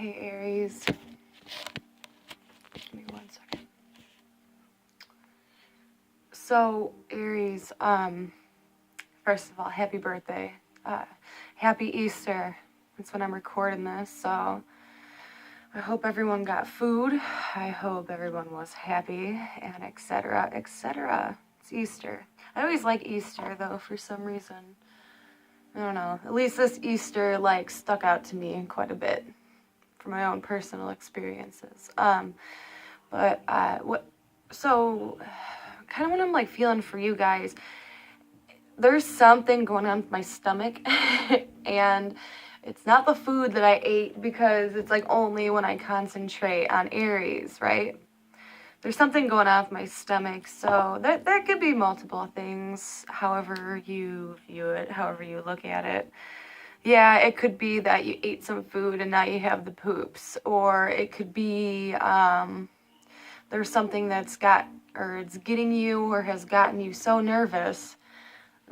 Hey, Aries. Give me 1 second. So, Aries, first of all, happy birthday. Happy Easter. That's when I'm recording this, so I hope everyone got food. I hope everyone was happy, and etc., etc. It's Easter. I always like Easter, though, for some reason. I don't know. At least this Easter, like, stuck out to me quite a bit from my own personal experiences. So, kind of what I'm, like, feeling for you guys, there's something going on with my stomach, and it's not the food that I ate, because it's, like, only when I concentrate on Aries, right? There's something going on with my stomach, so that could be multiple things, however you view it, however you look at it. Yeah, it could be that you ate some food and now you have the poops, or it could be there's something it's getting you or has gotten you so nervous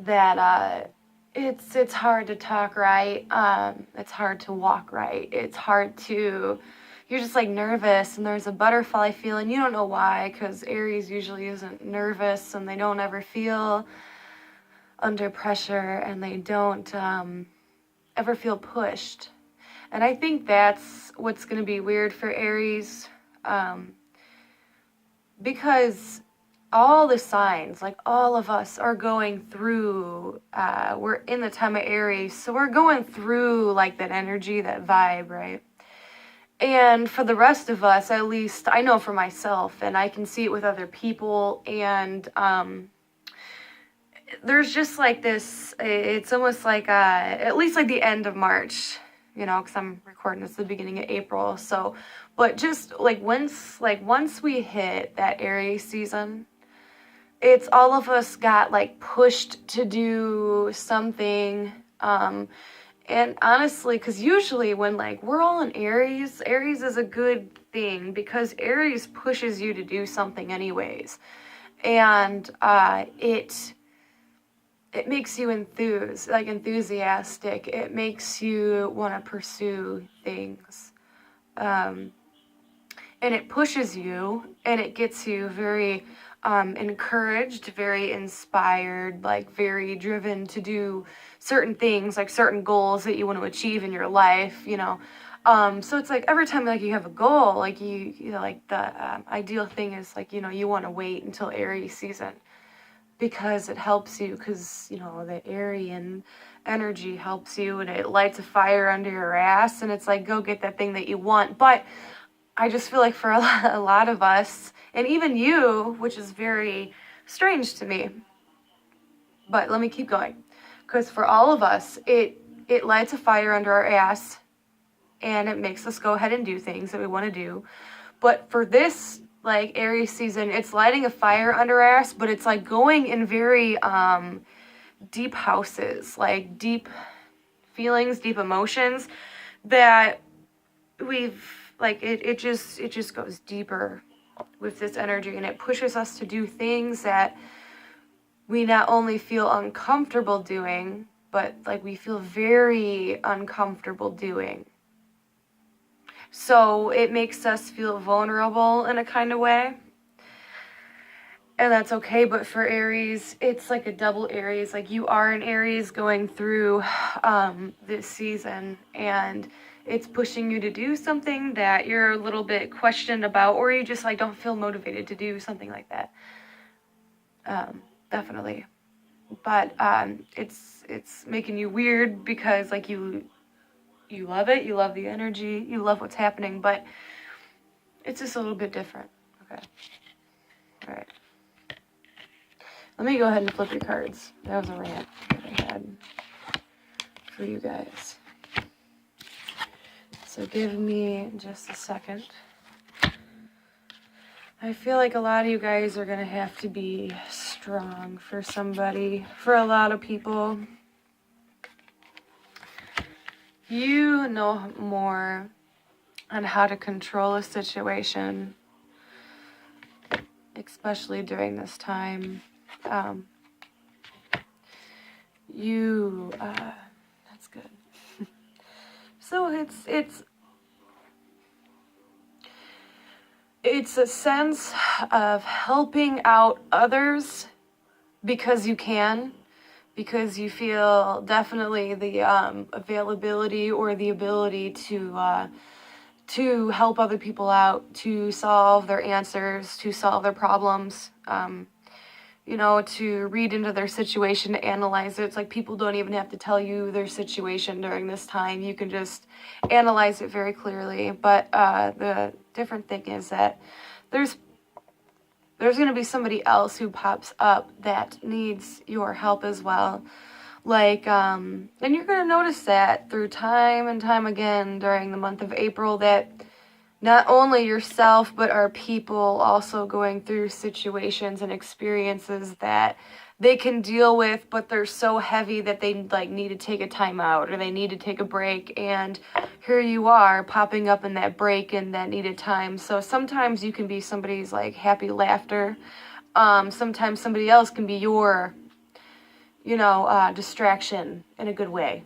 that it's hard to talk right, it's hard to walk right, you're just like nervous, and there's a butterfly feeling. You don't know why, because Aries usually isn't nervous, and they don't ever feel under pressure, and they don't ever feel pushed. And I think that's what's going to be weird for Aries, because all the signs, like all of us, are going through, we're in the time of Aries, so we're going through like that energy, that vibe, right? And for the rest of us, at least I know for myself, and I can see it with other people, and there's just like this, it's almost like at least like the end of March, because I'm recording this at the beginning of April. So, but just like once we hit that Aries season, it's all of us got like pushed to do something. And honestly, because usually when like we're all in Aries is a good thing, because Aries pushes you to do something anyways. And it makes you enthusiastic. It makes you want to pursue things. And it pushes you, and it gets you very encouraged, very inspired, like very driven to do certain things, like certain goals that you want to achieve in your life, So it's like every time like you have a goal, like you know, like the ideal thing is like, you want to wait until Aries season, because it helps you, because the Aryan energy helps you, and it lights a fire under your ass, and it's like, go get that thing that you want. But I just feel like for a lot of us, and even you, which is very strange to me, but let me keep going, because for all of us, it lights a fire under our ass, and it makes us go ahead and do things that we want to do. But for this like Aries season, it's lighting a fire under our ass, but it's like going in very deep houses, like deep feelings, deep emotions that we've like it just goes deeper with this energy, and it pushes us to do things that we not only feel uncomfortable doing, but like we feel very uncomfortable doing. So it makes us feel vulnerable in a kind of way. And that's okay, but for Aries, it's like a double Aries. Like you are an Aries going through this season, and it's pushing you to do something that you're a little bit questioned about, or you just like don't feel motivated to do something like that. Definitely. But it's making you weird, because like you love it, you love the energy, you love what's happening, but it's just a little bit different. Okay. All right. Let me go ahead and flip your cards. That was a rant that I had for you guys. So give me just a second. I feel like a lot of you guys are going to have to be strong for somebody. For a lot of people, you know more on how to control a situation, especially during this time. That's good. So it's It's a sense of helping out others because you can, because you feel definitely the availability or the ability to help other people out, to solve their answers, to solve their problems, to read into their situation, to analyze it. It's like people don't even have to tell you their situation during this time. You can just analyze it very clearly. But the different thing is that there's going to be somebody else who pops up that needs your help as well. And you're going to notice that through time and time again during the month of April, that not only yourself, but our people also going through situations and experiences that they can deal with, but they're so heavy that they need to take a time out or they need to take a break. And here you are popping up in that break and that needed time. So sometimes you can be somebody's happy laughter. Sometimes somebody else can be your, distraction in a good way.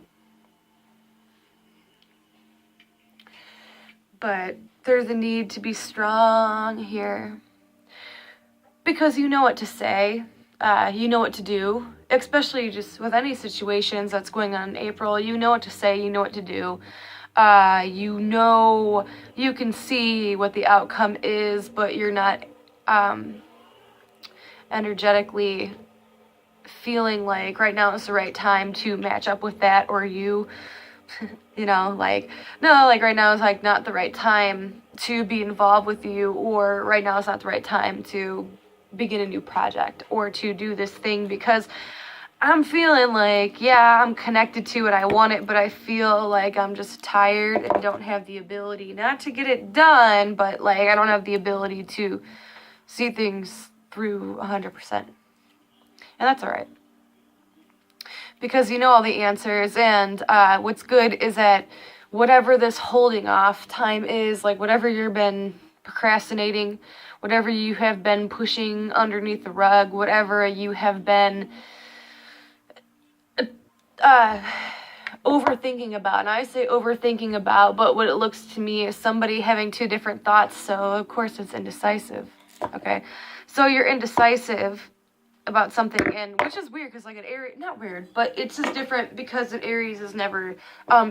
But there's a need to be strong here because you know what to say, you know what to do, especially just with any situations that's going on in April. You know what to say, you know what to do. You can see what the outcome is, but you're not energetically feeling like right now is the right time to match up with that, or no, right now is not the right time to be involved with you, or right now is not the right time to begin a new project or to do this thing because I'm feeling I'm connected to it, I want it, but I feel like I'm just tired and don't have the ability not to get it done, but I don't have the ability to see things through 100%. And that's all right. Because you know all the answers, and what's good is that whatever this holding off time is, whatever you've been procrastinating, whatever you have been pushing underneath the rug, whatever you have been overthinking about, and I say overthinking about, but what it looks to me is somebody having two different thoughts, so of course it's indecisive, okay? So you're indecisive about something, and which is weird because an Aries, not weird, but it's just different because an Aries is never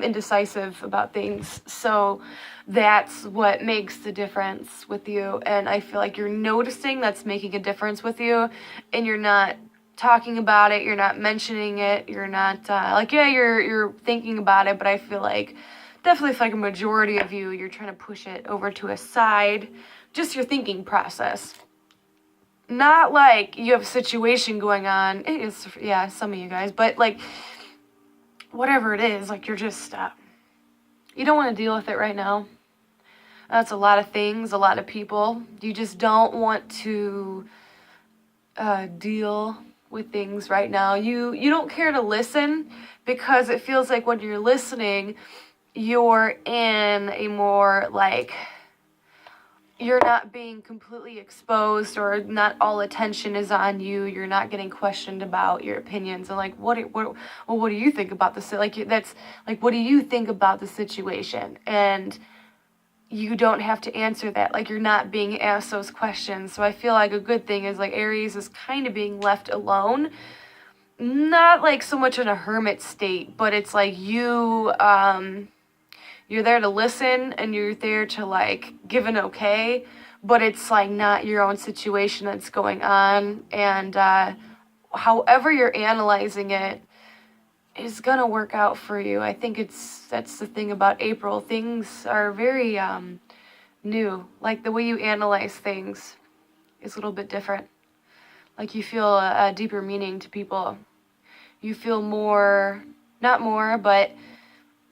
indecisive about things. So that's what makes the difference with you, and I feel like you're noticing that's making a difference with you, and you're not talking about it, you're not mentioning it, you're not you're thinking about it, but I feel like definitely a majority of you're trying to push it over to a side, just your thinking process. Not you have a situation going on. It is, yeah, some of you guys, but whatever it is, you're just, you don't want to deal with it right now. That's a lot of things, a lot of people. You just don't want to deal with things right now. You don't care to listen because it feels like when you're listening, you're in a more you're not being completely exposed, or not all attention is on you. You're not getting questioned about your opinions and what do you think about this? What do you think about the situation? And you don't have to answer that. You're not being asked those questions. So I feel a good thing is Aries is kind of being left alone. Not so much in a hermit state, but it's you're there to listen and you're there to give an okay, but it's not your own situation that's going on. And however you're analyzing it is gonna work out for you. I think that's the thing about April. Things are very new. The way you analyze things is a little bit different. You feel a deeper meaning to people. You feel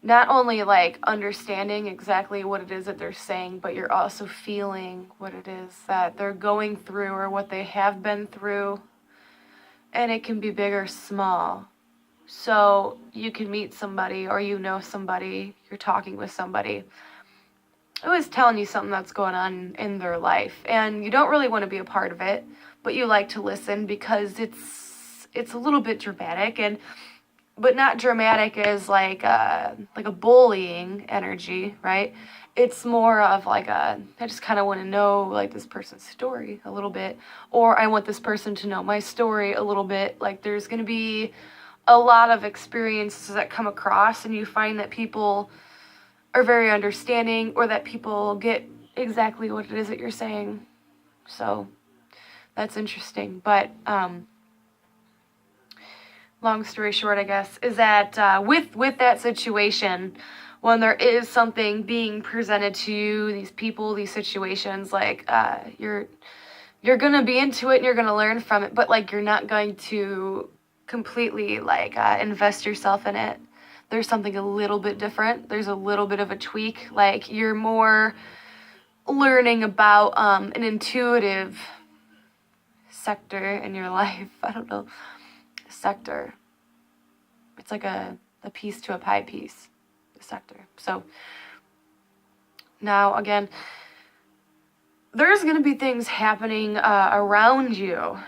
not only understanding exactly what it is that they're saying, but you're also feeling what it is that they're going through or what they have been through. And it can be big or small. So you can meet somebody, or somebody, you're talking with somebody who is telling you something that's going on in their life, and you don't really want to be a part of it, but you like to listen because it's a little bit dramatic, and but not dramatic as like a bullying energy, right? It's more of like I just kind of want to know like this person's story a little bit, or I want this person to know my story a little bit. Like there's going to be a lot of experiences that come across, and you find that people are very understanding, or that people get exactly what it is that you're saying. So that's interesting. But long story short, I guess, is that with that situation, when there is something being presented to you, these people, these situations, like you're gonna be into it and you're gonna learn from it, but like you're not going to completely like invest yourself in it. There's something a little bit different. There's a little bit of a tweak. Like you're more learning about an intuitive sector in your life. I don't know. Sector. It's like a piece to a pie piece. The sector. So now again, there's going to be things happening around you.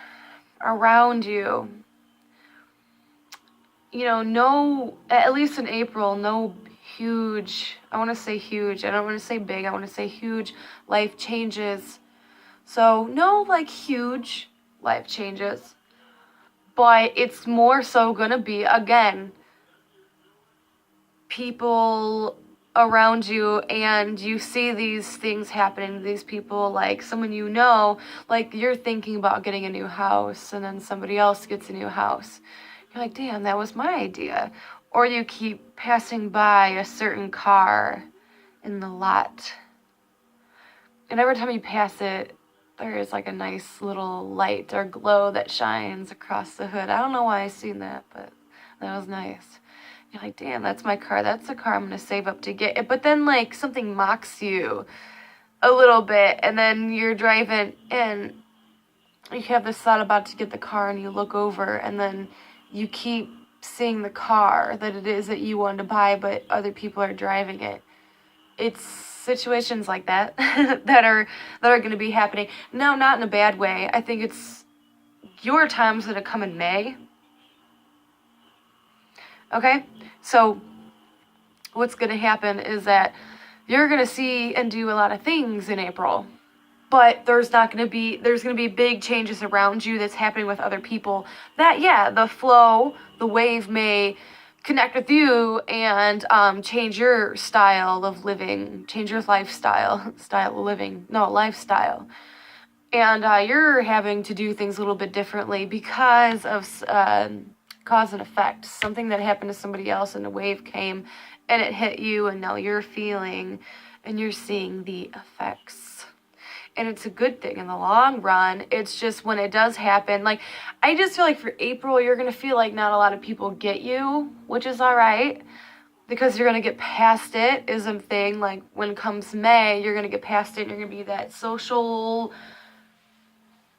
You know, no, at least in April, no huge, I want to say huge, I don't want to say big, I want to say huge life changes. So no like huge life changes, but it's more so going to be, again, people around you, and you see these things happening to these people, like someone you know, like you're thinking about getting a new house, and then somebody else gets a new house. You're like, damn, that was my idea. Or you keep passing by a certain car in the lot, and every time you pass it, there is like a nice little light or glow that shines across the hood. I don't know why I seen that, but that was nice. You're like, damn, that's my car. That's the car I'm going to save up to get it. But then, like, something mocks you a little bit, and then you're driving, and you have this thought about to get the car, and you look over, and then you keep seeing the car that it is that you wanted to buy, but other people are driving it. It's situations like that that are going to be happening. No, not in a bad way. I think it's your time's going to come in May. Okay? So what's going to happen is that you're going to see and do a lot of things in April, but there's going to be big changes around you that's happening with other people that, yeah, the flow, the wave may connect with you and change your style of living, change your lifestyle, lifestyle. And you're having to do things a little bit differently because of cause and effect. Something that happened to somebody else and a wave came and it hit you, and now you're feeling and you're seeing the effects. And it's a good thing in the long run. It's just when it does happen, like, I just feel like for April, you're going to feel like not a lot of people get you, which is all right, because you're going to get past it is a thing. Like, when comes May, you're going to get past it, and you're going to be that social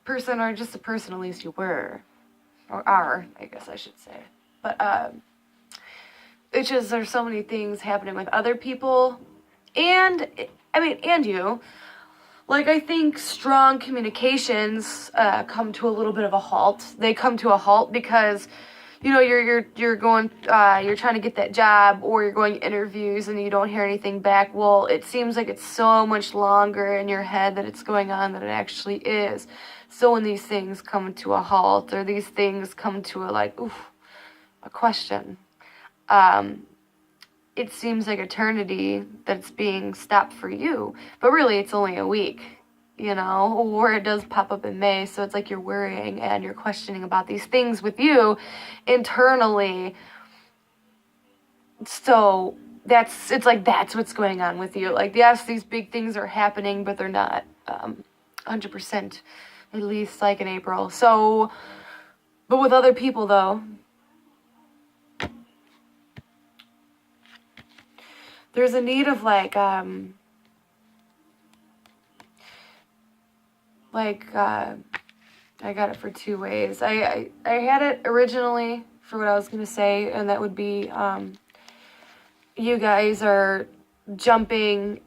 person, or just a person at least you were, or are, I guess I should say. But it's just there's so many things happening with other people, and you. Like, I think strong communications come to a little bit of a halt. They come to a halt because, you know, you're going, you're trying to get that job, or you're going to interviews and you don't hear anything back. Well, it seems like it's so much longer in your head that it's going on than it actually is. So when these things come to a halt, or these things come to a question, it seems like eternity that's being stopped for you, but really it's only a week, you know, or it does pop up in May, so it's like you're worrying and you're questioning about these things with you internally. So that's what's going on with you. Like, yes, these big things are happening, but they're not 100%, at least like in April. So, but with other people though, there's a need of I got it for two ways. I had it originally for what I was going to say, and that would be you guys are jumping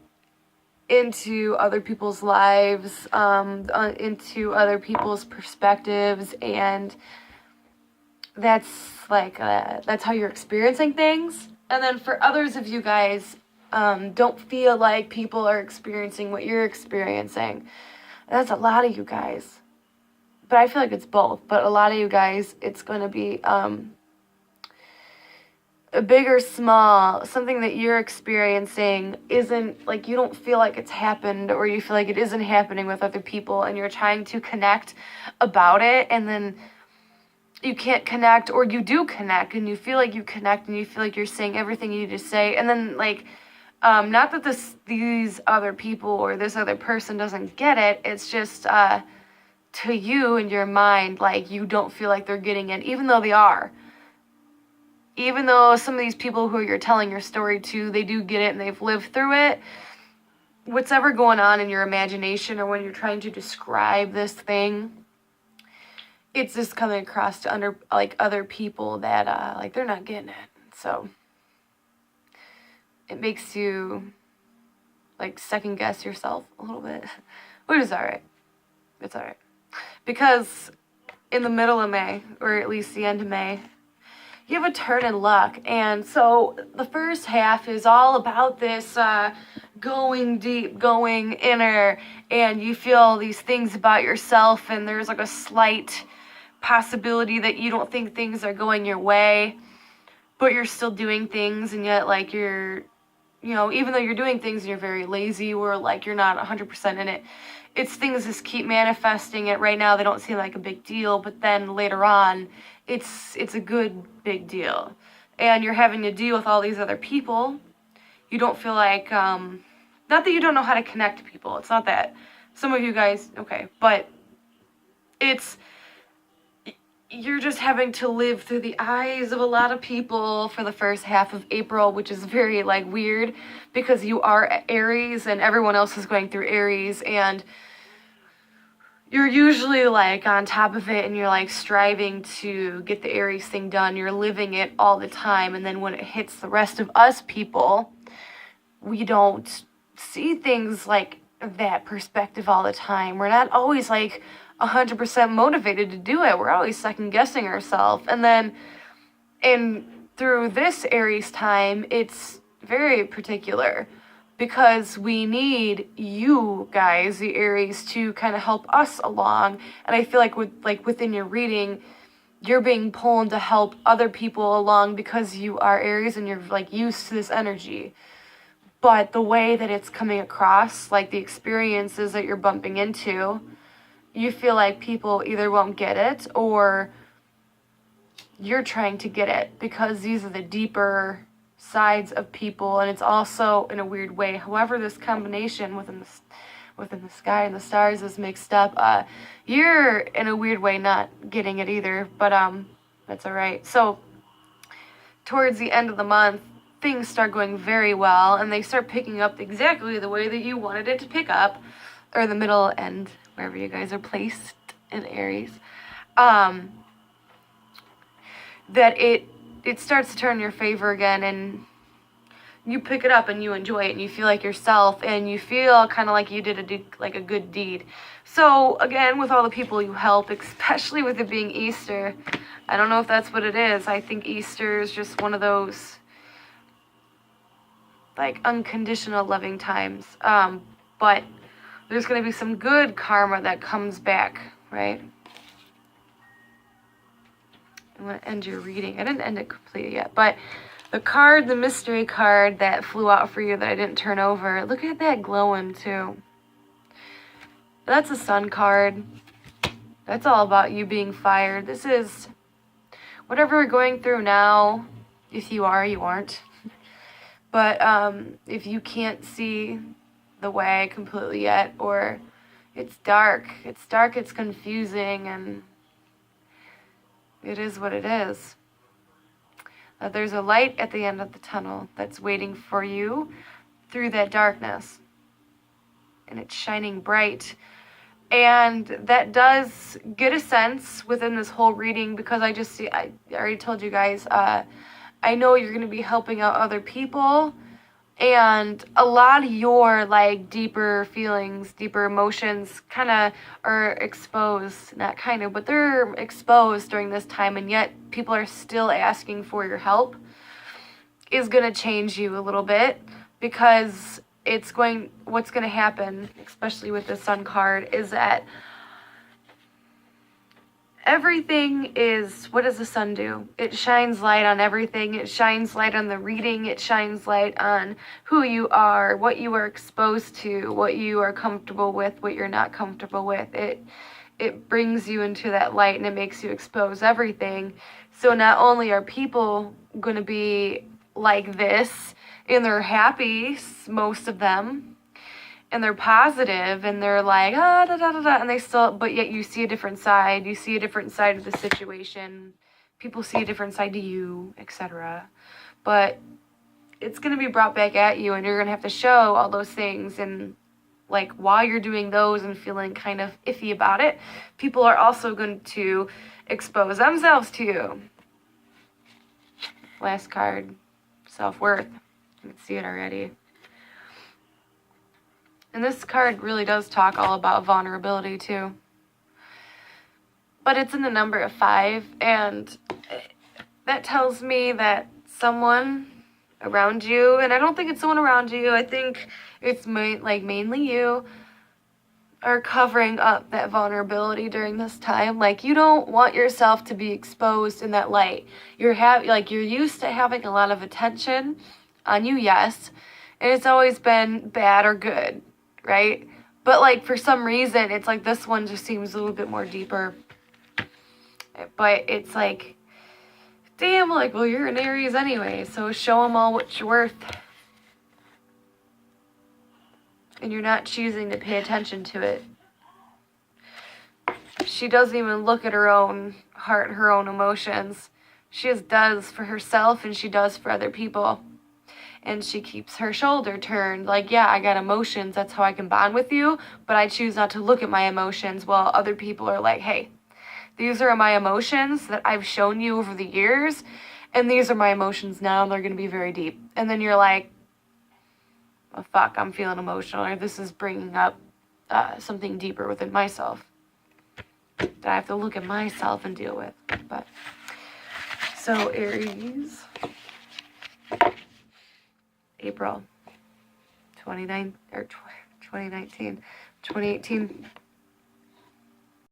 into other people's lives, into other people's perspectives, and that's how you're experiencing things. And then for others of you guys, don't feel like people are experiencing what you're experiencing. That's a lot of you guys. But I feel like it's both. But a lot of you guys, it's going to be a big or small, something that you're experiencing isn't, like, you don't feel like it's happened, or you feel like it isn't happening with other people, and you're trying to connect about it, and then you can't connect, or you do connect, and you feel like you connect, and you feel like you're saying everything you need to say, and then, like, not that these other people or this other person doesn't get it, it's just, to you in your mind, like, you don't feel like they're getting it, even though they are. Even though some of these people who you're telling your story to, they do get it and they've lived through it, what's ever going on in your imagination or when you're trying to describe this thing, it's just coming across to other people that, like, they're not getting it. So it makes you, like, second guess yourself a little bit, which is all right. It's all right. Because in the middle of May, or at least the end of May, you have a turn in luck. And so the first half is all about this going deep, going inner, and you feel these things about yourself, and there's like a slight possibility that you don't think things are going your way, but you're still doing things, and yet, like, you're, you know, even though you're doing things and you're very lazy, or like you're not 100% in it, it's things just keep manifesting it. Right now they don't seem like a big deal, but then later on it's a good big deal, and you're having to deal with all these other people. You don't feel like not that you don't know how to connect to people, it's not that. Some of you guys, okay, but you're just having to live through the eyes of a lot of people for the first half of April, which is very, like, weird, because you are Aries and everyone else is going through Aries, and you're usually, like, on top of it, and you're, like, striving to get the Aries thing done. You're living it all the time, and then when it hits the rest of us people, we don't see things like that perspective all the time. We're not always, like, 100% motivated to do it. We're always second guessing ourselves. And through this Aries time, it's very particular, because we need you guys, the Aries, to kind of help us along. And I feel like within your reading, you're being pulled to help other people along because you are Aries and you're, like, used to this energy. But the way that it's coming across, like the experiences that you're bumping into, you feel like people either won't get it or you're trying to get it, because these are the deeper sides of people, and it's also, in a weird way, however this combination within the sky and the stars is mixed up, you're, in a weird way, not getting it either, but that's all right. So towards the end of the month, things start going very well, and they start picking up exactly the way that you wanted it to pick up, or the middle end, wherever you guys are placed in Aries, that it starts to turn in your favor again, and you pick it up and you enjoy it, and you feel like yourself, and you feel kind of like you did a good deed. So again, with all the people you help, especially with it being Easter, I don't know if that's what it is. I think Easter is just one of those, like, unconditional loving times. But there's going to be some good karma that comes back, right? I'm going to end your reading. I didn't end it completely yet, but the mystery card that flew out for you that I didn't turn over, look at that glowing too. That's a sun card. That's all about you being fired. This is whatever you're going through now. If you are, you aren't. But if you can't see the way completely yet, or it's dark, it's confusing, and it is what it is. There's a light at the end of the tunnel that's waiting for you through that darkness, and it's shining bright. And that does get a sense within this whole reading, because I already told you guys, I know you're going to be helping out other people, And a lot of your like deeper feelings, deeper emotions kind of are exposed, not kind of, but they're exposed during this time, and yet people are still asking for your help, is going to change you a little bit, because what's going to happen, especially with the Sun card, is that everything is, what does the sun do? It shines light on everything. It shines light on the reading. It shines light on who you are, what you are exposed to, what you are comfortable with, what you're not comfortable with. It brings you into that light, and it makes you expose everything. So not only are people going to be like this, and they're happy, most of them, and they're positive, and they're like, da da da da, and they still, but yet you see a different side. You see a different side of the situation. People see a different side to you, etc. But it's going to be brought back at you, and you're going to have to show all those things. And like, while you're doing those and feeling kind of iffy about it, people are also going to expose themselves to you. Last card, self-worth. You can see it already. And this card really does talk all about vulnerability too. But it's in the number of 5, and that tells me that someone around you, and I don't think it's someone around you, I think it's mainly you, are covering up that vulnerability during this time. Like, you don't want yourself to be exposed in that light. You're used to having a lot of attention on you, yes, and it's always been bad or good, right? But like, for some reason, it's like this one just seems a little bit more deeper. But it's like, damn, like, well, you're an Aries anyway, so show them all what you're worth. And you're not choosing to pay attention to it. She doesn't even look at her own heart, her own emotions. She just does for herself, and she does for other people. And she keeps her shoulder turned, like, yeah, I got emotions, that's how I can bond with you, but I choose not to look at my emotions, while other people are like, hey, these are my emotions that I've shown you over the years, and these are my emotions now, and they're going to be very deep. And then you're like, oh, fuck, I'm feeling emotional, or this is bringing up something deeper within myself that I have to look at myself and deal with. But so Aries, April 2019, 2018.